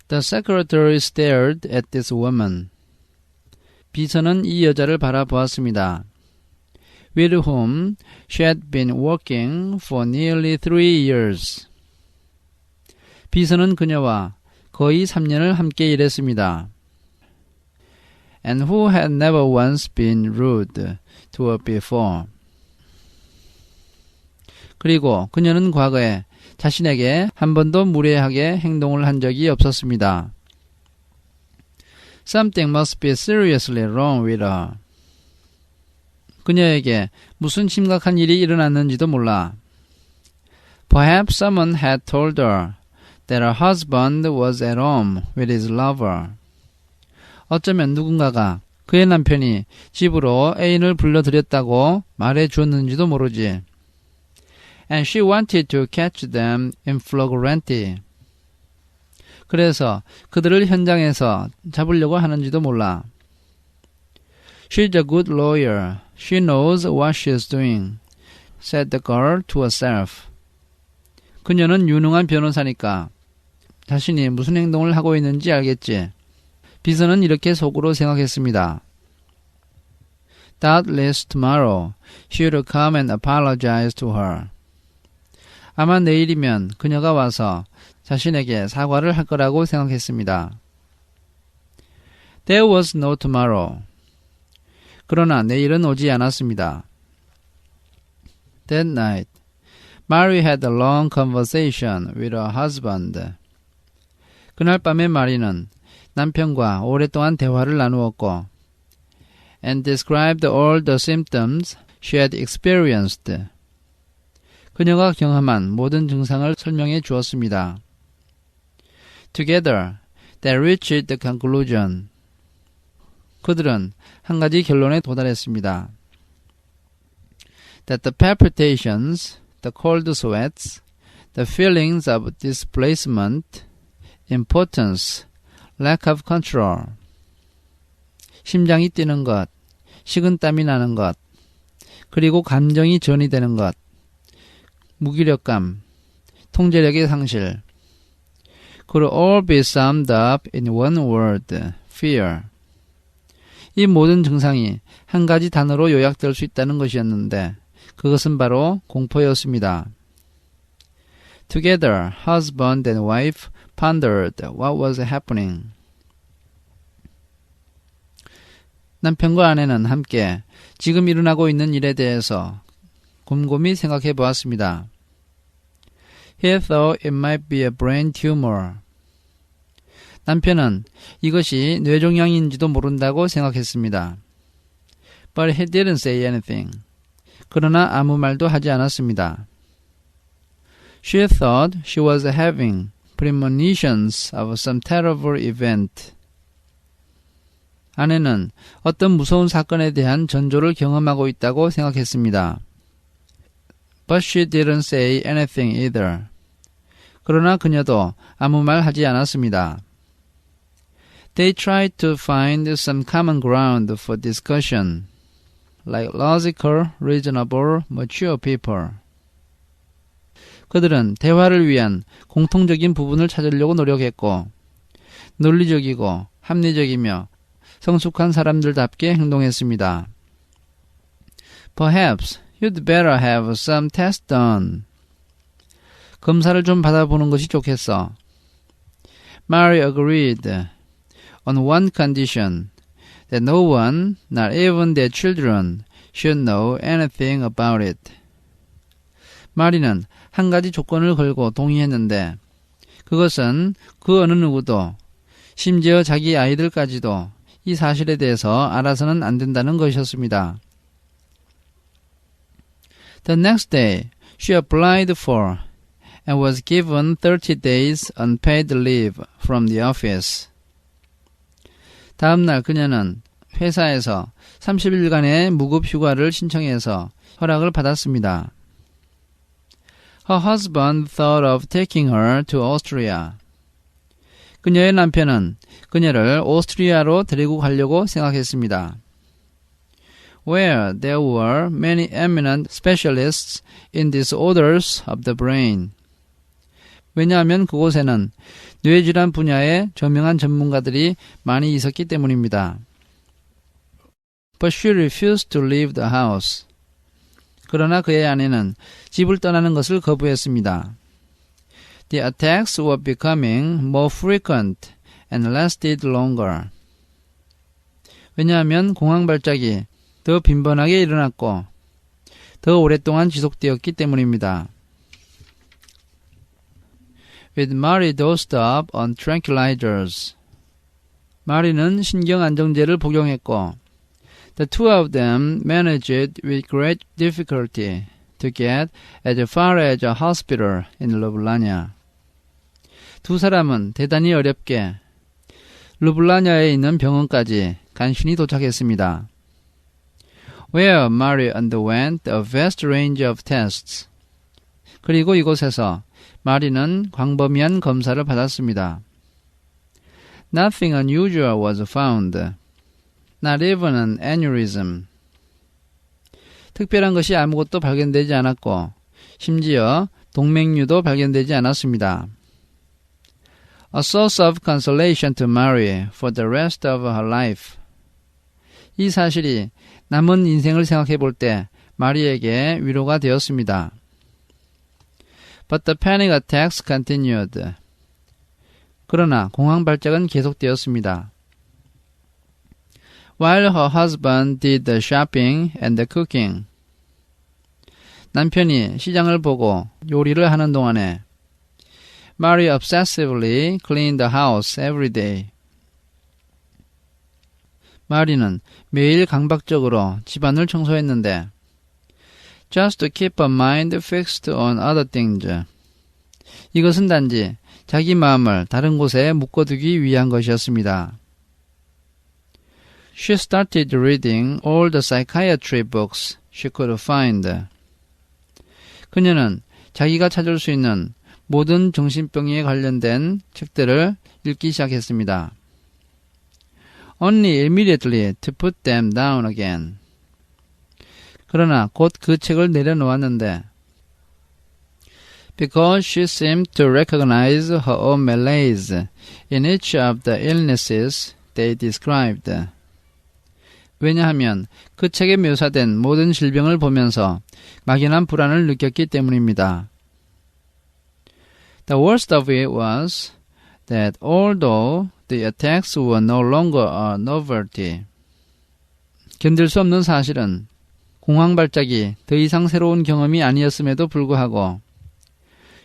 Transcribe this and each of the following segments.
The secretary stared at this woman. 비서는 이 여자를 바라보았습니다. With whom she had been working for nearly 3 years. 비서는 그녀와 거의 3년을 함께 일했습니다. And who had never once been rude to her before. 그리고 그녀는 과거에 자신에게 한 번도 무례하게 행동을 한 적이 없었습니다. Something must be seriously wrong with her. 그녀에게 무슨 심각한 일이 일어났는지도 몰라. Perhaps someone had told her that her husband was at home with his lover. 어쩌면 누군가가 그의 남편이 집으로 애인을 불러들였다고 말해 주었는지도 모르지. And she wanted to catch them in flagranti. 그래서 그들을 현장에서 잡으려고 하는지도 몰라. She's a good lawyer. She knows what she's doing, said the girl to herself. 그녀는 유능한 변호사니까 자신이 무슨 행동을 하고 있는지 알겠지. 비서는 이렇게 속으로 생각했습니다. Doubtless tomorrow she would come and apologize to her. 아마 내일이면 그녀가 와서 자신에게 사과를 할 거라고 생각했습니다. There was no tomorrow. 그러나 내일은 오지 않았습니다. That night, Mary had a long conversation with her husband. 그날 밤에 마리는 남편과 오랫동안 대화를 나누었고 and described all the symptoms she had experienced. 그녀가 경험한 모든 증상을 설명해 주었습니다. Together, they reached the conclusion. 그들은 한 가지 결론에 도달했습니다. That the palpitations, the cold sweats, the feelings of displacement, impotence, lack of control, 심장이 뛰는 것, 식은땀이 나는 것, 그리고 감정이 전이되는 것, 무기력감, 통제력의 상실, could all be summed up in one word, fear. 이 모든 증상이 한 가지 단어로 요약될 수 있다는 것이었는데 그것은 바로 공포였습니다. Together, husband and wife pondered what was happening. 남편과 아내는 함께 지금 일어나고 있는 일에 대해서 곰곰이 생각해 보았습니다. He thought it might be a brain tumor. 남편은 이것이 뇌종양인지도 모른다고 생각했습니다. But he didn't say anything. 그러나 아무 말도 하지 않았습니다. She thought she was having premonitions of some terrible event. 아내는 어떤 무서운 사건에 대한 전조를 경험하고 있다고 생각했습니다. But she didn't say anything either. 그러나 그녀도 아무 말 하지 않았습니다. They tried to find some common ground for discussion, like logical, reasonable, mature people. 그들은 대화를 위한 공통적인 부분을 찾으려고 노력했고, 논리적이고 합리적이며 성숙한 사람들답게 행동했습니다. Perhaps you'd better have some tests done. 검사를 좀 받아보는 것이 좋겠어. Mary agreed on one condition, that no one, not even their children, should know anything about it. 마리는 한 가지 조건을 걸고 동의했는데 그것은 그 어느 누구도, 심지어 자기 아이들까지도 이 사실에 대해서 알아서는 안 된다는 것이었습니다. The next day, she applied for and was given 30 days unpaid leave from the office. 다음 날 그녀는 회사에서 30일간의 무급 휴가를 신청해서 허락을 받았습니다. Her husband thought of taking her to Austria. 그녀의 남편은 그녀를 오스트리아로 데리고 가려고 생각했습니다. Where there were many eminent specialists in disorders of the brain. 왜냐하면 그곳에는 뇌질환 분야의 저명한 전문가들이 많이 있었기 때문입니다. But she refused to leave the house. 그러나 그의 아내는 집을 떠나는 것을 거부했습니다. The attacks were becoming more frequent and lasted longer. 왜냐하면 공황 발작이 더 빈번하게 일어났고 더 오랫동안 지속되었기 때문입니다. With Mary dosed up on tranquilizers. 마리는 신경 안정제를 복용했고 The two of them managed with great difficulty to get as far as a hospital in Ljubljana. 두 사람은 대단히 어렵게 르블라냐에 있는 병원까지 간신히 도착했습니다. Where Mary underwent a vast range of tests. 그리고 이곳에서 마리는 광범위한 검사를 받았습니다. Nothing unusual was found. Not even an aneurysm. 특별한 것이 아무것도 발견되지 않았고 심지어 동맥류도 발견되지 않았습니다. A source of consolation to Mary for the rest of her life. 이 사실이 남은 인생을 생각해 볼 때 마리에게 위로가 되었습니다. But the panic attacks continued. 그러나 공황 발작은 계속되었습니다. While her husband did the shopping and the cooking. 남편이 시장을 보고 요리를 하는 동안에 Mary obsessively cleaned the house every day. 마리는 매일 강박적으로 집안을 청소했는데 just to keep her mind fixed on other things. 이것은 단지 자기 마음을 다른 곳에 묶어두기 위한 것이었습니다. She started reading all the psychiatry books she could find. 그녀는 자기가 찾을 수 있는 모든 정신병에 관련된 책들을 읽기 시작했습니다. Only immediately to put them down again. 그러나 곧 그 책을 내려놓았는데 because she seemed to recognize her own malaise in each of the illnesses they described. 왜냐하면 그 책에 묘사된 모든 질병을 보면서 막연한 불안을 느꼈기 때문입니다. The worst of it was that although the attacks were no longer a novelty, 견딜 수 없는 사실은 공황 발작이 더 이상 새로운 경험이 아니었음에도 불구하고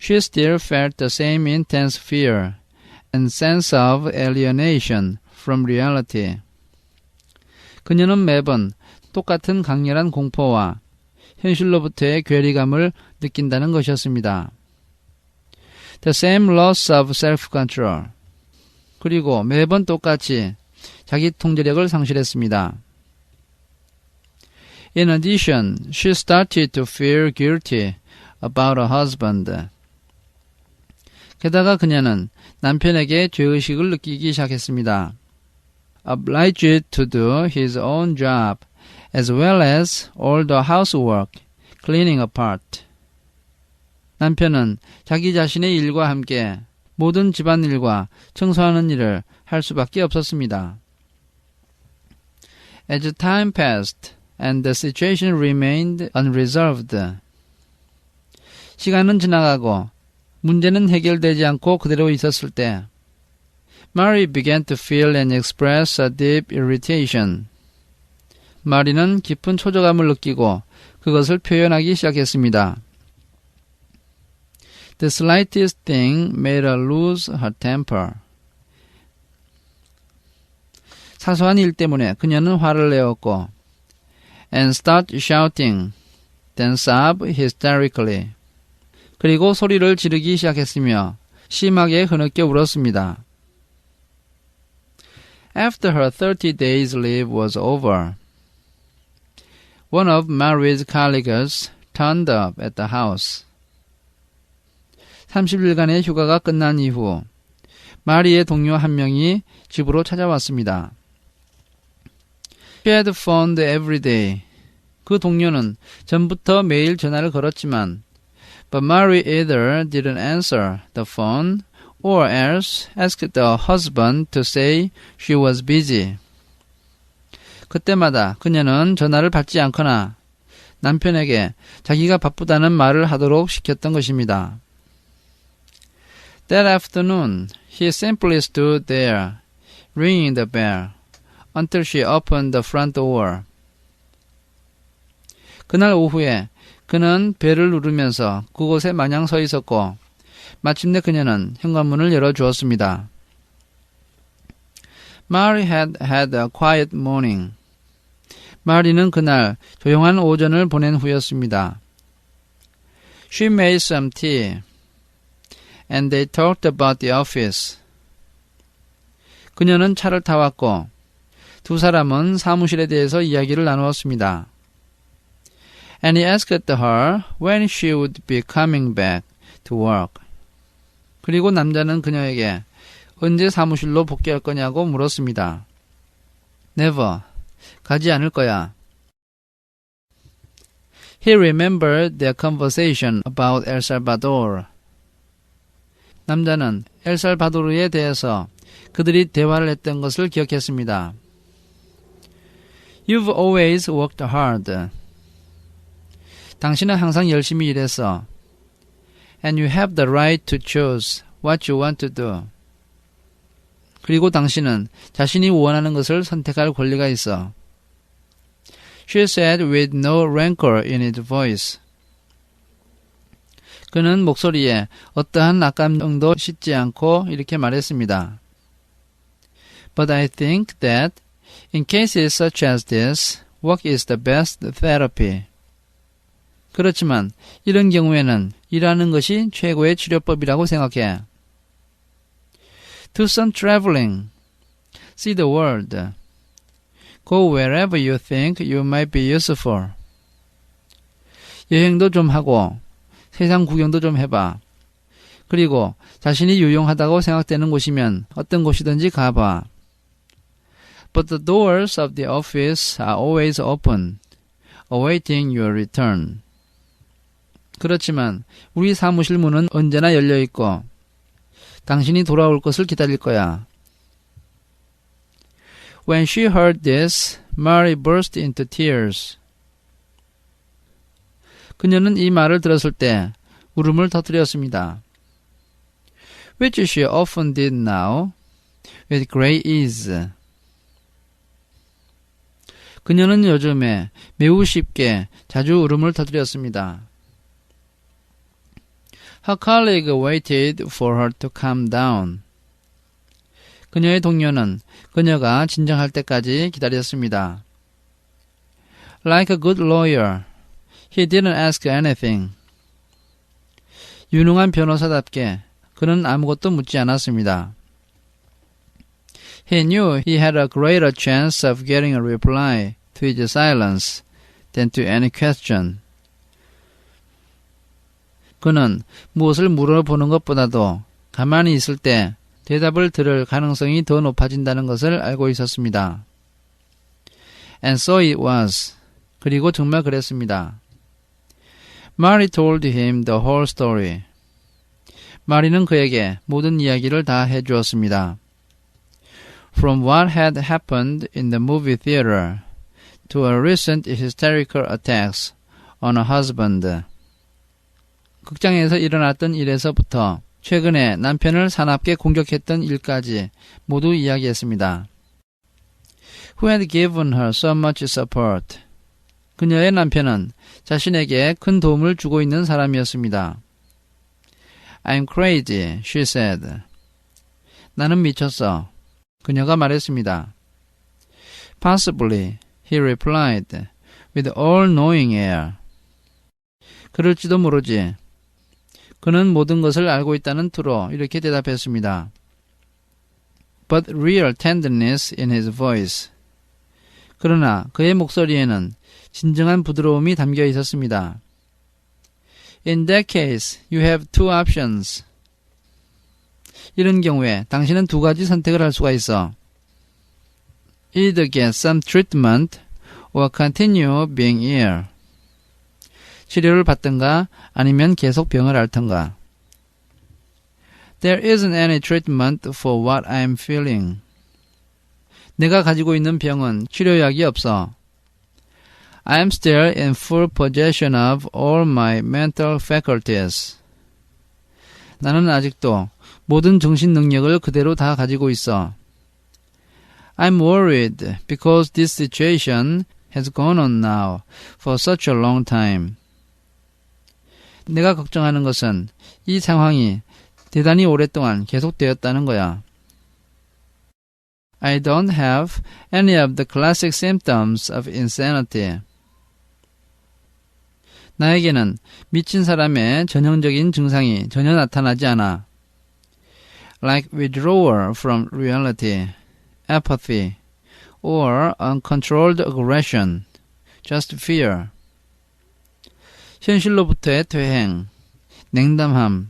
she still felt the same intense fear and sense of alienation from reality. 그녀는 매번 똑같은 강렬한 공포와 현실로부터의 괴리감을 느낀다는 것이었습니다. The same loss of self-control. 그리고 매번 똑같이 자기 통제력을 상실했습니다. In addition, she started to feel guilty about her husband. 게다가 그녀는 남편에게 죄의식을 느끼기 시작했습니다. Obliged to do his own job as well as all the housework, cleaning apart. 남편은 자기 자신의 일과 함께 모든 집안일과 청소하는 일을 할 수밖에 없었습니다. As time passed and the situation remained unresolved. 시간은 지나가고 문제는 해결되지 않고 그대로 있었을 때 Mary began to feel and express a deep irritation. 마리는 깊은 초조감을 느끼고 그것을 표현하기 시작했습니다. The slightest thing made her lose her temper. 사소한 일 때문에 그녀는 화를 내었고 and start shouting, then sob hysterically. 그리고 소리를 지르기 시작했으며 심하게 흐느껴 울었습니다. After her 30 days leave was over, one of Mary's colleagues turned up at the house. 30일간의 휴가가 끝난 이후 마리의 동료 한 명이 집으로 찾아왔습니다. She had phoned every day. 그 동료는 전부터 매일 전화를 걸었지만 But Mary either didn't answer the phone or else asked the husband to say she was busy. 그때마다 그녀는 전화를 받지 않거나 남편에게 자기가 바쁘다는 말을 하도록 시켰던 것입니다. That afternoon, he simply stood there, ringing the bell, until she opened the front door. 그날 오후에 그는 벨을 누르면서 그곳에 마냥 서 있었고 마침내 그녀는 현관문을 열어주었습니다. Mary had had a quiet morning. 마리는 그날 조용한 오전을 보낸 후였습니다. She made some tea, and they talked about the office. 그녀는 차를 타왔고 두 사람은 사무실에 대해서 이야기를 나누었습니다. And he asked her when she would be coming back to work. 그리고 남자는 그녀에게 언제 사무실로 복귀할 거냐고 물었습니다. Never. 가지 않을 거야. He remembered their conversation about El Salvador. 남자는 엘살바도르에 대해서 그들이 대화를 했던 것을 기억했습니다. You've always worked hard. 당신은 항상 열심히 일했어. And you have the right to choose what you want to do. 그리고 당신은 자신이 원하는 것을 선택할 권리가 있어. She said with no rancor in his voice. 그는 목소리에 어떠한 낙감도 싣지 않고 이렇게 말했습니다. But I think that in cases such as this, work is the best therapy. 그렇지만 이런 경우에는 일하는 것이 최고의 치료법이라고 생각해. Do some traveling. See the world. Go wherever you think you might be useful. 여행도 좀 하고 세상 구경도 좀 해봐. 그리고 자신이 유용하다고 생각되는 곳이면 어떤 곳이든지 가봐. But the doors of the office are always open, awaiting your return. 그렇지만 우리 사무실 문은 언제나 열려 있고 당신이 돌아올 것을 기다릴 거야. When she heard this, Mary burst into tears. 그녀는 이 말을 들었을 때 울음을 터뜨렸습니다. Which she often did now, with great ease. 그녀는 요즘에 매우 쉽게 자주 울음을 터뜨렸습니다. Her colleague waited for her to calm down. 그녀의 동료는 그녀가 진정할 때까지 기다렸습니다. Like a good lawyer, he didn't ask anything. 유능한 변호사답게 그는 아무것도 묻지 않았습니다. He knew he had a greater chance of getting a reply to his silence than to any question. 그는 무엇을 물어보는 것보다도 가만히 있을 때 대답을 들을 가능성이 더 높아진다는 것을 알고 있었습니다. And so it was. 그리고 정말 그랬습니다. Mary told him the whole story. 마리는 그에게 모든 이야기를 다 해주었습니다. From what had happened in the movie theater to a recent hysterical attacks on her husband. 극장에서 일어났던 일에서부터 최근에 남편을 사납게 공격했던 일까지 모두 이야기했습니다. Who had given her so much support. 그녀의 남편은 자신에게 큰 도움을 주고 있는 사람이었습니다. I'm crazy, she said. 나는 미쳤어. 그녀가 말했습니다. Possibly, he replied, with all-knowing air. 그럴지도 모르지. 그는 모든 것을 알고 있다는 투로 이렇게 대답했습니다. But real tenderness in his voice. 그러나 그의 목소리에는 진정한 부드러움이 담겨 있었습니다. In that case, you have two options. 이런 경우에 당신은 두 가지 선택을 할 수가 있어. Either get some treatment or continue being ill. 치료를 받든가 아니면 계속 병을 앓던가. There isn't any treatment for what I'm feeling. 내가 가지고 있는 병은 치료약이 없어. I'm still in full possession of all my mental faculties. 나는 아직도 모든 정신 능력을 그대로 다 가지고 있어. I'm worried because this situation has gone on now for such a long time. 내가 걱정하는 것은 이 상황이 대단히 오랫동안 계속되었다는 거야. I don't have any of the classic symptoms of insanity. 나에게는 미친 사람의 전형적인 증상이 전혀 나타나지 않아. Like withdrawal from reality, apathy, or uncontrolled aggression, just fear. 현실로부터의 퇴행, 냉담함,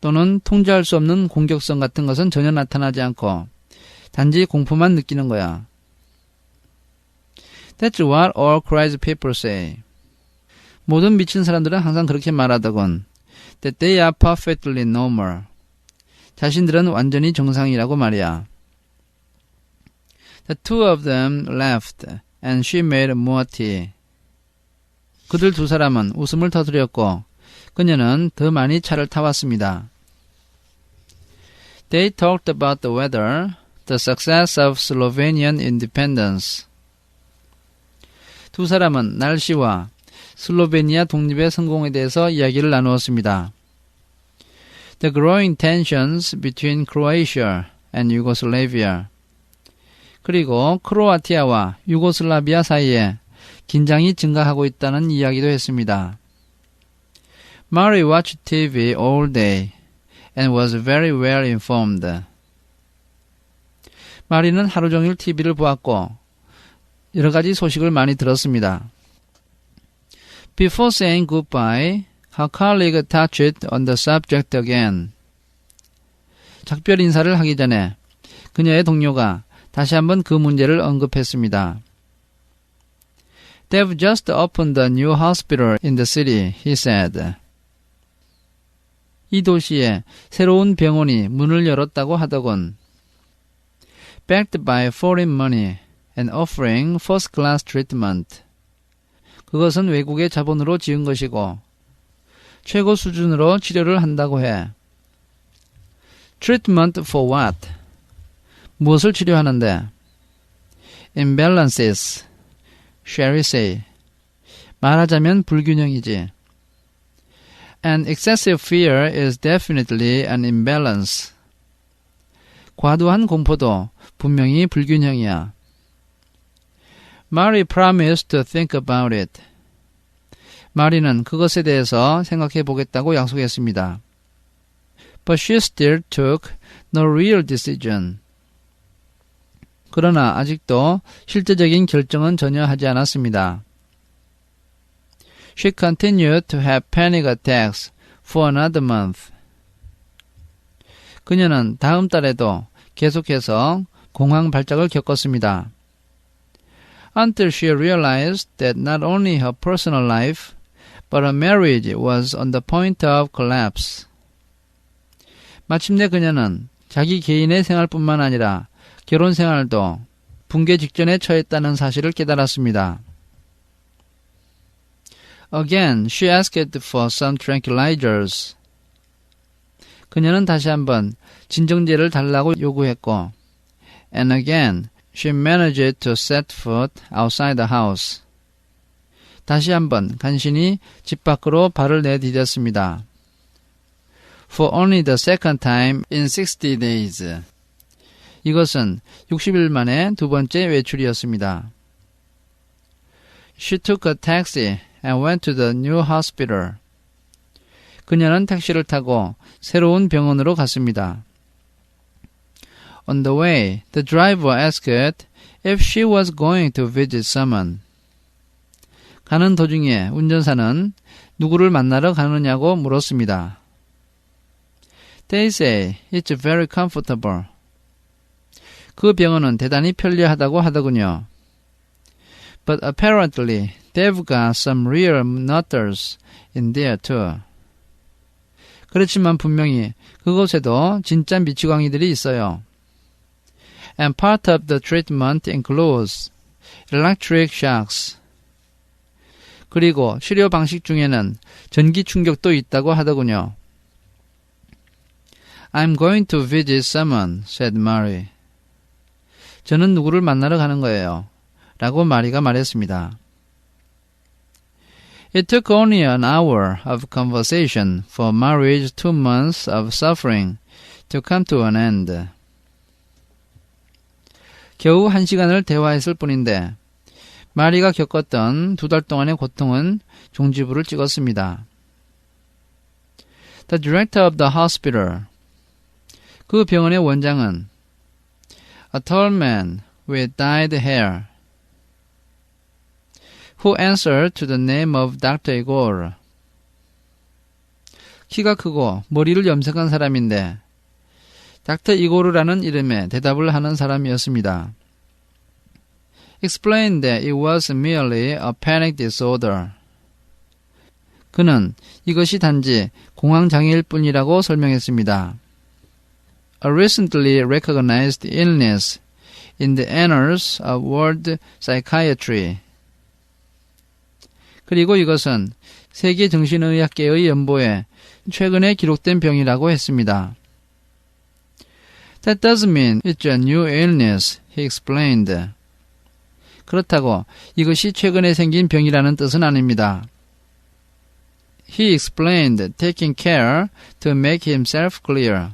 또는 통제할 수 없는 공격성 같은 것은 전혀 나타나지 않고 단지 공포만 느끼는 거야. That's what all crazy people say. 모든 미친 사람들은 항상 그렇게 말하더군. That they are perfectly normal. 자신들은 완전히 정상이라고 말이야. The two of them laughed, and she made more tea. 그들 두 사람은 웃음을 터뜨렸고 그녀는 더 많이 차를 타왔습니다. They talked about the weather, the success of Slovenian independence. 두 사람은 날씨와 슬로베니아 독립의 성공에 대해서 이야기를 나누었습니다. The growing tensions between Croatia and Yugoslavia. 그리고 크로아티아와 유고슬라비아 사이에 긴장이 증가하고 있다는 이야기도 했습니다. Mary watched TV all day and was very well informed. 마리는 하루 종일 TV를 보았고 여러 가지 소식을 많이 들었습니다. Before saying goodbye, her colleague touched on the subject again. 작별 인사를 하기 전에 그녀의 동료가 다시 한번 그 문제를 언급했습니다. They've just opened a new hospital in the city, he said. 이 도시에 새로운 병원이 문을 열었다고 하더군. Backed by foreign money and offering first-class treatment. 그것은 외국의 자본으로 지은 것이고 최고 수준으로 치료를 한다고 해. Treatment for what? 무엇을 치료하는데? Imbalances, shall we say. 말하자면 불균형이지. An excessive fear is definitely an imbalance. 과도한 공포도 분명히 불균형이야. Mary promised to think about it. 마리는 그것에 대해서 생각해 보겠다고 약속했습니다. But she still took no real decision. 그러나 아직도 실제적인 결정은 전혀 하지 않았습니다. She continued to have panic attacks for another month. 그녀는 다음 달에도 계속해서 공황 발작을 겪었습니다. Until she realized that not only her personal life, but her marriage was on the point of collapse. 마침내 그녀는 자기 개인의 생활뿐만 아니라 결혼 생활도 붕괴 직전에 처했다는 사실을 깨달았습니다. Again, she asked for some tranquilizers. 그녀는 다시 한번 진정제를 달라고 요구했고, and again, she managed to set foot outside the house. 다시 한번 간신히 집 밖으로 발을 내디뎠습니다. For only the second time in 60 days. 이것은 60일 만에 두 번째 외출이었습니다. She took a taxi and went to the new hospital. 그녀는 택시를 타고 새로운 병원으로 갔습니다. On the way, the driver asked if she was going to visit someone. 가는 도중에 운전사는 누구를 만나러 가느냐고 물었습니다. They say it's very comfortable. 그 병원은 대단히 편리하다고 하더군요. But apparently they've got some real nutters in there too. 그렇지만 분명히 그곳에도 진짜 미치광이들이 있어요. And part of the treatment includes electric shocks. 그리고 치료 방식 중에는 전기 충격도 있다고 하더군요. I'm going to visit someone, said Mary. 저는 누구를 만나러 가는 거예요. 라고 마리가 말했습니다. It took only an hour of conversation for Mary's 2 months of suffering to come to an end. 겨우 1시간을 대화했을 뿐인데 마리가 겪었던 2달 동안의 고통은 종지부를 찍었습니다. The director of the hospital. 그 병원의 원장은 A tall man with dyed hair who answered to the name of Dr. Igor. 키가 크고 머리를 염색한 사람인데 닥터 이고르라는 이름에 대답을 하는 사람이었습니다. Explained that it was merely a panic disorder. 그는 이것이 단지 공황장애일 뿐이라고 설명했습니다. A recently recognized illness in the annals of world psychiatry. 그리고 이것은 세계 정신의학계의 연보에 최근에 기록된 병이라고 했습니다. That doesn't mean it's a new illness, he explained. 그렇다고 이것이 최근에 생긴 병이라는 뜻은 아닙니다. He explained, taking care to make himself clear.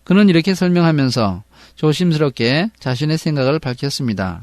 그는 이렇게 설명하면서 조심스럽게 자신의 생각을 밝혔습니다.